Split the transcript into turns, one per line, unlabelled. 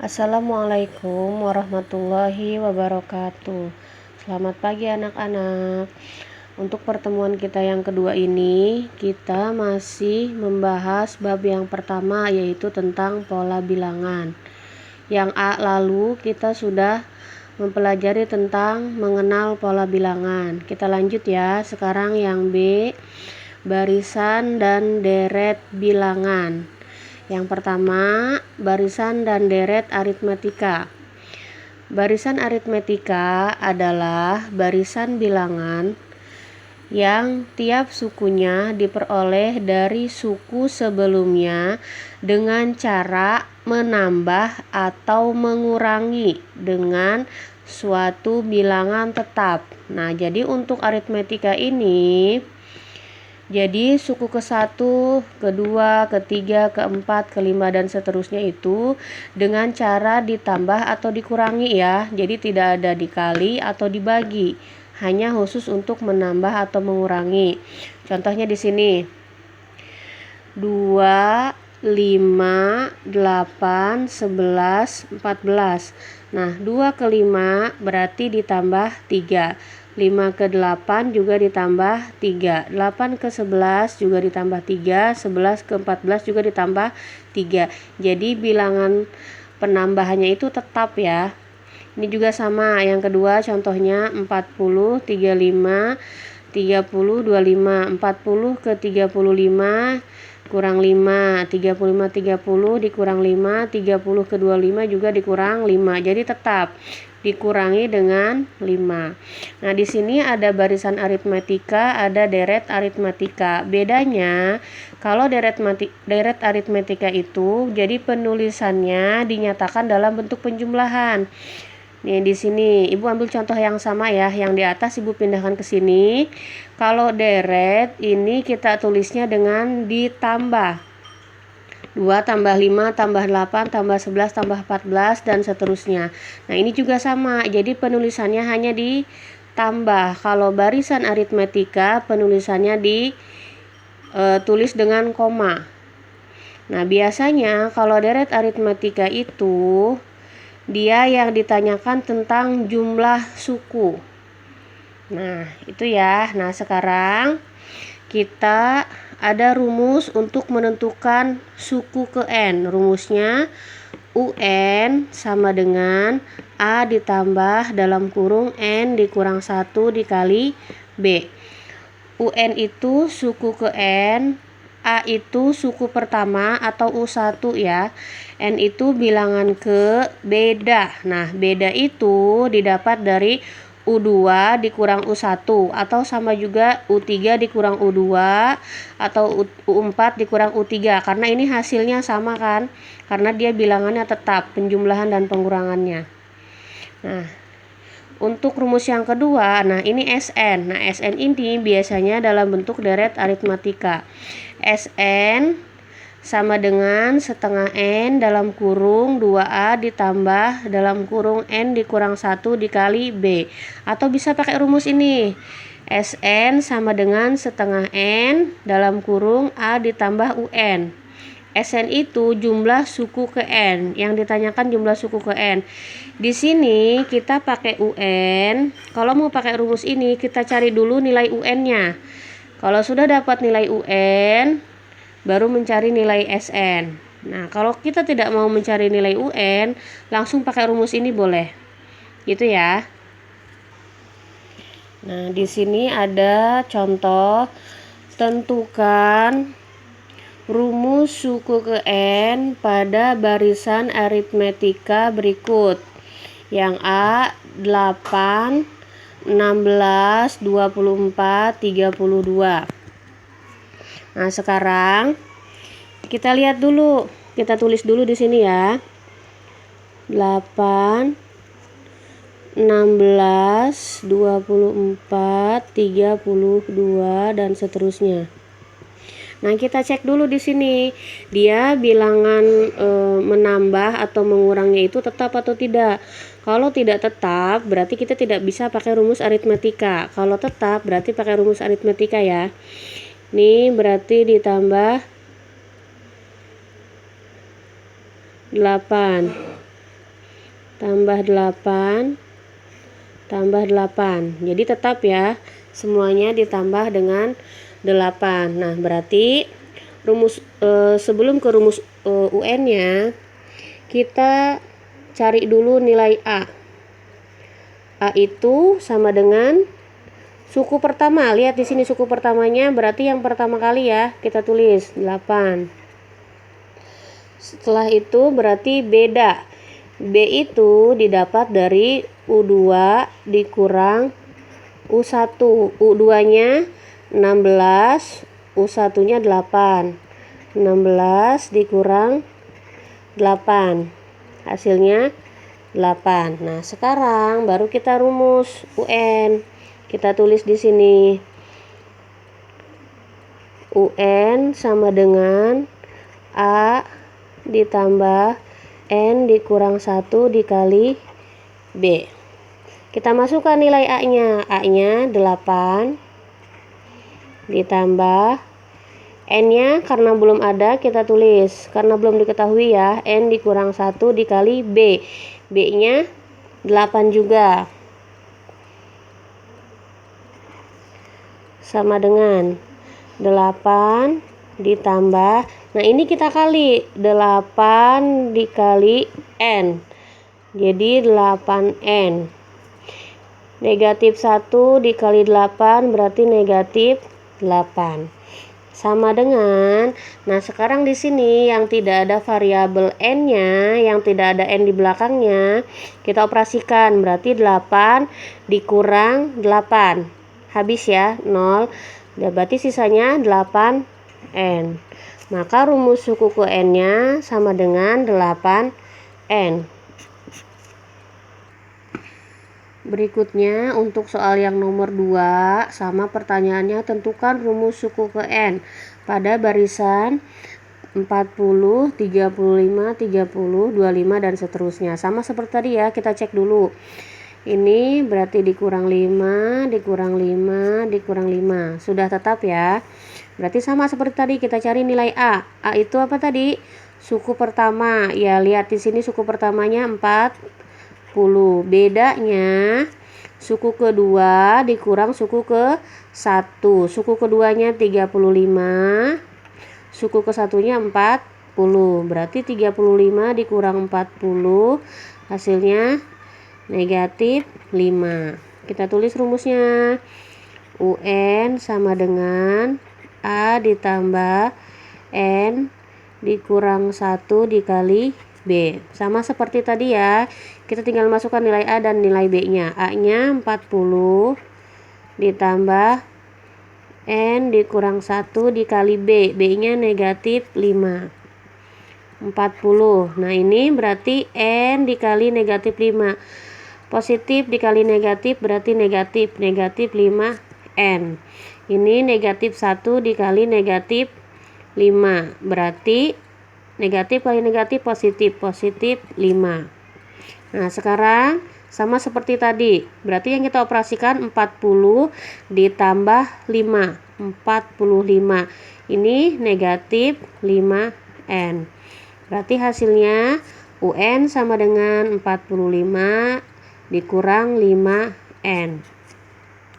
Assalamualaikum warahmatullahi wabarakatuh. Selamat pagi anak-anak. Untuk pertemuan kita yang kedua ini, kita masih membahas bab yang pertama, yaitu tentang pola bilangan. Yang A lalu kita sudah mempelajari tentang mengenal pola bilangan. Kita lanjut ya. Sekarang yang B, barisan dan deret bilangan. Yang pertama, barisan dan deret aritmetika. Barisan aritmetika adalah barisan bilangan yang tiap sukunya diperoleh dari suku sebelumnya dengan cara menambah atau mengurangi dengan suatu bilangan tetap. Nah, jadi untuk aritmetika ini, jadi suku ke-1, ke-2, ke-3, ke-4, ke-5 dan seterusnya itu dengan cara ditambah atau dikurangi ya. Jadi tidak ada dikali atau dibagi. Hanya khusus untuk menambah atau mengurangi. Contohnya di sini. 2, 5, 8, 11, 14. Nah, 2 ke 5 berarti ditambah 3. 5 ke 8 juga ditambah 3, 8 ke 11 juga ditambah 3, 11 ke 14 juga ditambah 3. Jadi bilangan penambahannya itu tetap ya. Ini juga sama, yang kedua contohnya 40, 35, 30, 25, 40 ke 35 kurang 5, 35 30 dikurang 5, 30 ke 25 juga dikurang 5. Jadi tetap dikurangi dengan 5. Nah, di sini ada barisan aritmetika, ada deret aritmetika. Bedanya, kalau deret aritmetika itu jadi penulisannya dinyatakan dalam bentuk penjumlahan. Nih di sini Ibu ambil contoh yang sama ya, yang di atas Ibu pindahkan ke sini. Kalau deret ini kita tulisnya dengan ditambah. 2 tambah 5 tambah 8 tambah 11 tambah 14 dan seterusnya. Nah, ini juga sama. Jadi penulisannya hanya ditambah. Kalau barisan aritmetika penulisannya ditulis dengan koma. Nah, biasanya kalau deret aritmetika itu dia yang ditanyakan tentang jumlah suku. Nah, itu ya. Nah, sekarang kita ada rumus untuk menentukan suku ke N. Rumusnya UN sama dengan A ditambah dalam kurung N dikurang 1 dikali B. UN itu suku ke N, A itu suku pertama atau U1 ya. N itu bilangan ke beda. Nah, beda itu didapat dari U2 dikurang U1 atau sama juga U3 dikurang U2 atau U4 dikurang U3 karena ini hasilnya sama kan, karena dia bilangannya tetap, penjumlahan dan pengurangannya. Nah, untuk rumus yang kedua, nah ini SN. Nah, SN ini biasanya dalam bentuk deret aritmetika. SN sama dengan setengah N dalam kurung 2A ditambah dalam kurung N dikurang 1 dikali B. Atau bisa pakai rumus ini. SN sama dengan setengah N dalam kurung A ditambah UN. SN itu jumlah suku ke N. Yang ditanyakan jumlah suku ke N. Di sini kita pakai UN. Kalau mau pakai rumus ini, kita cari dulu nilai UN-nya. Kalau sudah dapat nilai UN, baru mencari nilai SN. Nah, kalau kita tidak mau mencari nilai UN, langsung pakai rumus ini boleh. Gitu ya. Nah, di sini ada contoh tentukan rumus suku ke N pada barisan aritmetika berikut. Yang A 8, 16, 24, 32. Nah, sekarang kita lihat dulu. Kita tulis dulu di sini ya. 8, 16, 24, 32 dan seterusnya. Nah, kita cek dulu di sini. Dia bilangan menambah atau mengurangnya itu tetap atau tidak. Kalau tidak tetap, berarti kita tidak bisa pakai rumus aritmetika. Kalau tetap, berarti pakai rumus aritmetika ya. Ini berarti ditambah 8. tambah 8 tambah 8. Jadi tetap ya, semuanya ditambah dengan 8. Nah, berarti rumus sebelum ke rumus UN-nya, kita cari dulu nilai A. A itu sama dengan suku pertama. Lihat di sini suku pertamanya, berarti yang pertama kali ya, kita tulis 8. Setelah itu berarti beda. B itu didapat dari U2 dikurang U1. U2-nya 16, U1-nya 8. 16 dikurang 8. Hasilnya 8. Nah, sekarang baru kita rumus UN. Kita tulis di sini. UN sama dengan A ditambah N dikurang 1 dikali B. Kita masukkan nilai A-nya. A-nya 8 ditambah N-nya karena belum ada kita tulis. Karena belum diketahui ya. N dikurang 1 dikali B. B-nya 8 juga. Sama dengan 8 ditambah, nah ini kita kali 8 dikali N, jadi 8N. Negatif 1 dikali 8 berarti negatif 8. Sama dengan, nah sekarang di sini yang tidak ada variabel N-nya, yang tidak ada N di belakangnya, kita operasikan, berarti 8 dikurang 8. Habis ya, 0. Berarti sisanya 8N. Maka rumus suku ke N-nya sama dengan 8N. Berikutnya untuk soal yang nomor 2, sama pertanyaannya, tentukan rumus suku ke N pada barisan 40, 35, 30, 25 dan seterusnya. Sama seperti tadi ya, kita cek dulu. Ini berarti dikurang 5, dikurang 5, dikurang 5. Sudah tetap ya. Berarti sama seperti tadi, kita cari nilai A. A itu apa tadi? Suku pertama. Ya, lihat di sini suku pertamanya 40. Bedanya suku kedua dikurang suku ke 1. Suku keduanya 35. Suku ke satunya 40. Berarti 35 dikurang 40. Hasilnya negatif 5. Kita tulis rumusnya. UN sama dengan A ditambah N dikurang 1 dikali B. Sama seperti tadi ya. Kita tinggal masukkan nilai A dan nilai B-nya. A-nya 40 ditambah N dikurang 1 dikali B. B-nya negatif 5. 40. Nah, ini berarti N dikali negatif 5. Positif dikali negatif berarti negatif. Negatif 5N. Ini negatif 1 dikali negatif 5. Berarti negatif kali negatif positif. Positif 5. Nah, sekarang sama seperti tadi. Berarti yang kita operasikan 40 ditambah 5. 45. Ini negatif 5N. Berarti hasilnya UN sama dengan 45 dikurang 5N.